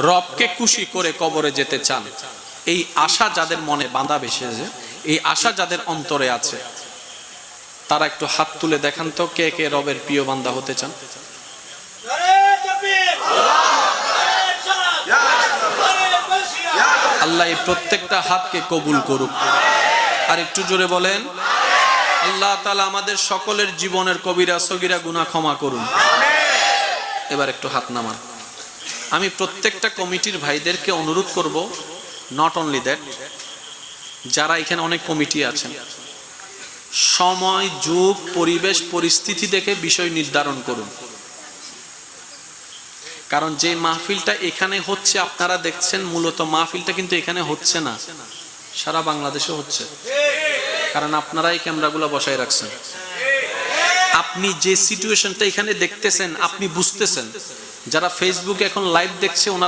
রবকে খুশি করে কবরে যেতে চান, এই আশা যাদের মনে বাঁধা বেসেছে, এই আশা যাদের অন্তরে আছে, তারা একটু হাত তুলে দেখান তো কে কে রবের প্রিয় বান্দা হতে চান। আল্লাহ এই প্রত্যেকটা হাতকে কবুল করুক। আর একটু জোরে বলেন, আল্লাহ তাআলা আমাদের সকলের জীবনের কবিরা সগীরা গুনাহ ক্ষমা করুন। এবার একটু হাত নামান। আমি প্রত্যেকটা কমিটির ভাইদেরকে অনুরোধ করব, নট অনলি দ্যাট, যারা এখানে অনেক কমিটি আছেন, সময় যুগ পরিবেশ পরিস্থিতি দেখে বিষয় নির্ধারণ করুন। কারণ যে মাহফিলটা এখানে হচ্ছে আপনারা দেখছেন, মূলত মাহফিলটা কিন্তু এখানে হচ্ছে না, সারা বাংলাদেশে হচ্ছে। কারণ আপনারা এই ক্যামেরাগুলো বসায় রাখছেন। আপনি যে সিচুয়েশনটা এখানে দেখতেছেন আপনি বুঝতেছেন, যারা ফেসবুকে এখন লাইভ দেখছে ওনারা